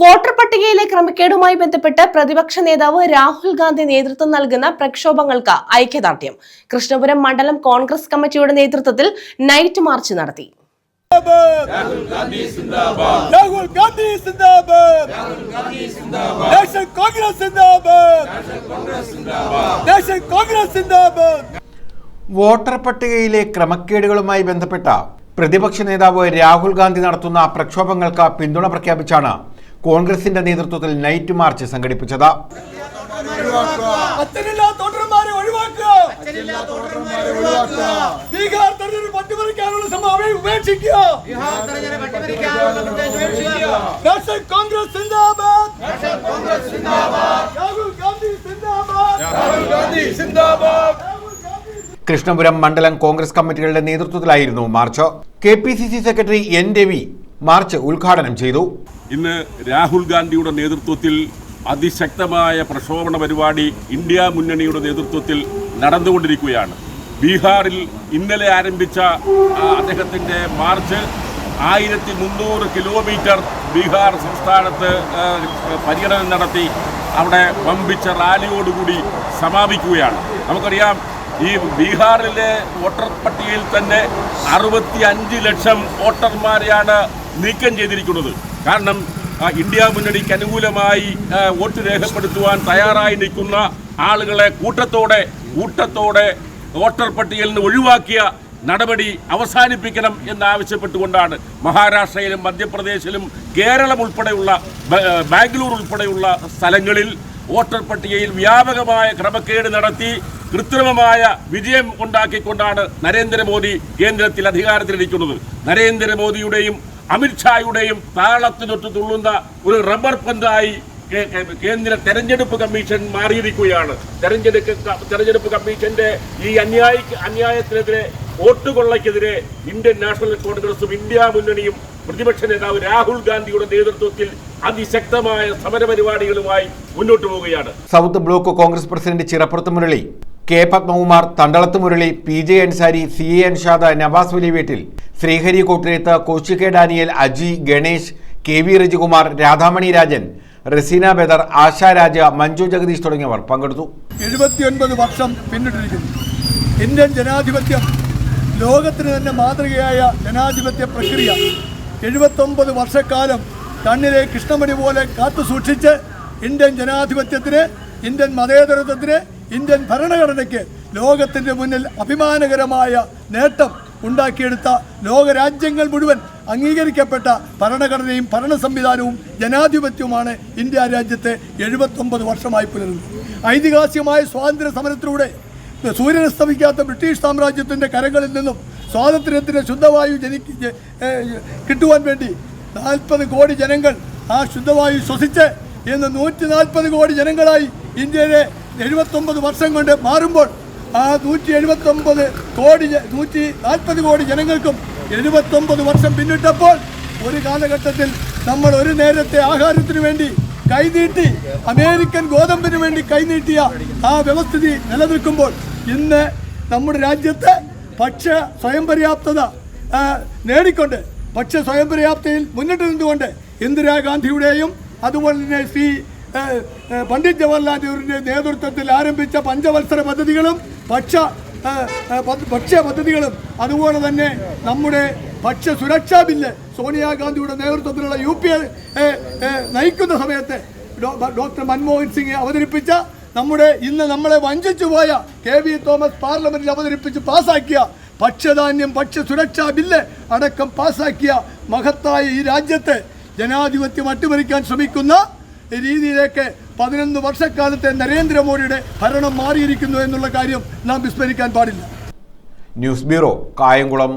Voter പട്ടികയിലെ ക്രമക്കേടുമായി ബന്ധപ്പെട്ട് പ്രതിപക്ഷ നേതാവ് രാഹുൽ ഗാന്ധി നേതൃത്വം നൽകുന്ന പ്രക്ഷോഭങ്ങൾക്ക് ഐക്യദാർഢ്യം. കൃഷ്ണപുരം മണ്ഡലം കോൺഗ്രസ് കമ്മിറ്റിയുടെ നേതൃത്വത്തിൽ നൈറ്റ് മാർച്ച് നടത്തി. വോട്ടർ പട്ടികയിലെ ക്രമക്കേടുകളുമായി ബന്ധപ്പെട്ട പ്രതിപക്ഷ നേതാവ് രാഹുൽ ഗാന്ധി നടത്തുന്ന പ്രക്ഷോഭങ്ങൾക്ക് പിന്തുണ പ്രഖ്യാപിച്ചാണ് കോൺഗ്രസിന്റെ നേതൃത്വത്തിൽ നൈറ്റ് മാർച്ച് സംഘടിപ്പിച്ചത്. കൃഷ്ണപുരം മണ്ഡലം കോൺഗ്രസ് കമ്മിറ്റികളുടെ നേതൃത്വത്തിലായിരുന്നു March. KPCC secretary N. Ravi March ഉദ്ഘാടനം ചെയ്തു. ഇന്ന് രാഹുൽ ഗാന്ധിയുടെ നേതൃത്വത്തിൽ അതിശക്തമായ പ്രക്ഷോഭണ പരിപാടി ഇന്ത്യ മുന്നണിയുടെ നേതൃത്വത്തിൽ നടന്നുകൊണ്ടിരിക്കുകയാണ്. ബീഹാറിൽ ഇന്നലെ ആരംഭിച്ച അദ്ദേഹത്തിൻ്റെ മാർച്ച് 1300 കിലോമീറ്റർ ബീഹാർ സംസ്ഥാനത്ത് പര്യടനം നടത്തി അവിടെ വമ്പിച്ച റാലിയോടുകൂടി സമാപിക്കുകയാണ്. നമുക്കറിയാം, ഈ ബീഹാറിലെ വോട്ടർ പട്ടികയിൽ തന്നെ 65 ലക്ഷം വോട്ടർമാരെയാണ് നീക്കം ചെയ്തിരിക്കുന്നത്. കാരണം ഇന്ത്യ മുന്നണിക്ക് അനുകൂലമായി വോട്ട് രേഖപ്പെടുത്തുവാൻ തയ്യാറായി നിൽക്കുന്ന ആളുകളെ കൂട്ടത്തോടെ വോട്ടർ പട്ടികയിൽ നിന്ന് ഒഴിവാക്കിയ നടപടി അവസാനിപ്പിക്കണം എന്നാവശ്യപ്പെട്ടുകൊണ്ടാണ് മഹാരാഷ്ട്രയിലും മധ്യപ്രദേശിലും കേരളം ഉൾപ്പെടെയുള്ള ബാംഗ്ലൂർ ഉൾപ്പെടെയുള്ള സ്ഥലങ്ങളിൽ വോട്ടർ പട്ടികയിൽ വ്യാപകമായ ക്രമക്കേട് നടത്തി കൃത്രിമമായ വിജയം ഉണ്ടാക്കിക്കൊണ്ടാണ് നരേന്ദ്രമോദി കേന്ദ്രത്തിൽ അധികാരത്തിലിരിക്കുന്നത്. നരേന്ദ്രമോദിയുടെയും അമിത്ഷായുടെയും താളത്തിനൊത്ത് തുള്ളുന്ന ഒരു റബ്ബർ പന്തായി കേന്ദ്ര തെരഞ്ഞെടുപ്പ് കമ്മീഷൻ മാറിയിരിക്കുകയാണ്. തെരഞ്ഞെടുപ്പ് കമ്മീഷന്റെ ഈ അന്യായത്തിനെതിരെ, വോട്ടുകൊള്ളയ്ക്കെതിരെ ഇന്ത്യൻ നാഷണൽ കോൺഗ്രസും ഇന്ത്യ മുന്നണിയും പ്രതിപക്ഷ നേതാവ് രാഹുൽ ഗാന്ധിയുടെ നേതൃത്വത്തിൽ അതിശക്തമായ സമരപരിപാടികളുമായി മുന്നോട്ട് പോവുകയാണ്. South block Congress president Chirappurath Murali, K. Padmakumar, Thandalath Murali, PJ Ansari, CA Anshad, Navas Valiyaveettil, Sreehari Kottayath, Koshy K. Daniel, Aji, Ganesh, KV Rajikumar, Radhamani Rajan, Raseena Badar, Asha Raja, Manju Jagadeesh തുടങ്ങിയവർ പങ്കെടുത്തു. 79 വർഷം പിന്നിട്ടിരിക്കുന്നു. ഇന്ത്യൻ ജനാധിപത്യം ലോകത്തിന് തന്നെ മാതൃകയായ ജനാധിപത്യ പ്രക്രിയ 79 വർഷക്കാലം കണ്ണിലെ കൃഷ്ണമണി പോലെ കാത്തുസൂക്ഷിച്ച് ഇന്ത്യൻ ജനാധിപത്യത്തിന്, ഇന്ത്യൻ മതേതരത്വത്തിന്, ഇന്ത്യൻ ഭരണഘടനയ്ക്ക് ലോകത്തിൻ്റെ മുന്നിൽ അഭിമാനകരമായ നേട്ടം ഉണ്ടാക്കിയെടുത്ത, ലോകരാജ്യങ്ങൾ മുഴുവൻ അംഗീകരിക്കപ്പെട്ട ഭരണഘടനയും ഭരണ സംവിധാനവും ജനാധിപത്യവുമാണ് ഇന്ത്യ രാജ്യത്തെ 79 വർഷമായി പുലരുന്നത്. ഐതിഹാസികമായ സ്വാതന്ത്ര്യ സമരത്തിലൂടെ സൂര്യനസ്തമിക്കാത്ത ബ്രിട്ടീഷ് സാമ്രാജ്യത്തിൻ്റെ കരങ്ങളിൽ നിന്നും സ്വാതന്ത്ര്യത്തിന് ശുദ്ധവായു കിട്ടുവാൻ വേണ്ടി 40 കോടി ജനങ്ങൾ ആ ശുദ്ധവായു ശ്വസിച്ച് ഇന്ന് 140 കോടി ജനങ്ങളായി ഇന്ത്യയിലെ 79 വർഷം കൊണ്ട് മാറുമ്പോൾ ആ 140 കോടി ജനങ്ങൾക്കും 79 വർഷം പിന്നിട്ടപ്പോൾ ഒരു കാലഘട്ടത്തിൽ നമ്മൾ ഒരു നേരത്തെ ആഹാരത്തിന് വേണ്ടി കൈനീട്ടി, അമേരിക്കൻ ഗോതമ്പിന് വേണ്ടി കൈനീട്ടിയ ആ വ്യവസ്ഥിതി നിലനിൽക്കുമ്പോൾ ഇന്ന് നമ്മുടെ രാജ്യത്ത് ഭക്ഷ്യ സ്വയം പര്യാപ്തത നേടിക്കൊണ്ട്, ഭക്ഷ്യ സ്വയം പര്യാപ്തയിൽ മുന്നിട്ട് നിന്നുകൊണ്ട് ഇന്ദിരാഗാന്ധിയുടെയും അതുപോലെ തന്നെ ശ്രീ പണ്ഡിറ്റ് ജവഹർലാൽ നെഹ്റുവിൻ്റെ നേതൃത്വത്തിൽ ആരംഭിച്ച പഞ്ചവത്സര പദ്ധതികളും ഭക്ഷ്യ പദ്ധതികളും, അതുപോലെ തന്നെ നമ്മുടെ ഭക്ഷ്യ സുരക്ഷാ ബില്ല് സോണിയാഗാന്ധിയുടെ നേതൃത്വത്തിലുള്ള UPA നയിക്കുന്ന സമയത്ത് ഡോക്ടർ മൻമോഹൻ സിംഗ് അവതരിപ്പിച്ച, നമ്മുടെ ഇന്ന് നമ്മളെ വഞ്ചിച്ചു പോയ KV തോമസ് പാർലമെന്റിൽ അവതരിപ്പിച്ച് പാസാക്കിയ ഭക്ഷ്യധാന്യം ഭക്ഷ്യ സുരക്ഷാ ബില്ല് അടക്കം പാസാക്കിയ മഹത്തായ ഈ രാജ്യത്തെ ജനാധിപത്യം അട്ടിമറിക്കാൻ ശ്രമിക്കുന്ന രീതിയിലേക്ക് 11 വർഷക്കാലത്തെ നരേന്ദ്രമോദിയുടെ ഭരണം മാറിയിരിക്കുന്നു എന്നുള്ള കാര്യം നാം വിസ്മരിക്കാൻ പാടില്ല. News bureau, Kayamkulam.